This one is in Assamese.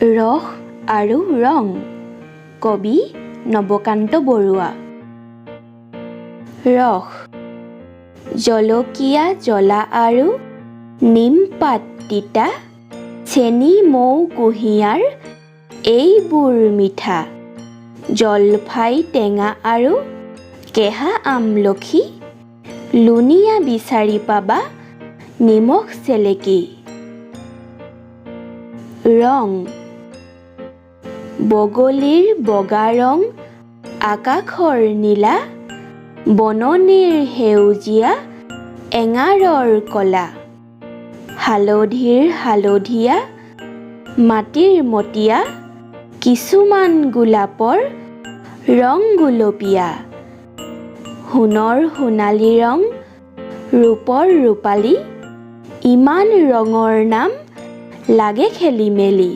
ৰস আৰু ৰং কবি নবকান্ত বৰুৱা। ৰস জলকীয়া জ্বলা আৰু নিমপাত তিতা, চেনি মৌ কুঁহিয়াৰ এইবোৰ মিঠা, জলফাই টেঙা আৰু কেহা আমলখি, লুনিয়া বিচাৰি পাবা নিমখ চেলেকি। ৰং বগলীৰ বগা ৰং, আকাশৰ নীলা, বননিৰ সেউজীয়া, এঙাৰৰ কলা, হালধিৰ হালধীয়া, মাটিৰ মটীয়া, কিছুমান গোলাপৰ ৰং গুলপীয়া, সোণৰ সোণালী ৰং, ৰূপৰ ৰূপালী, ইমান ৰঙৰ নাম লাগে খেলি মেলি।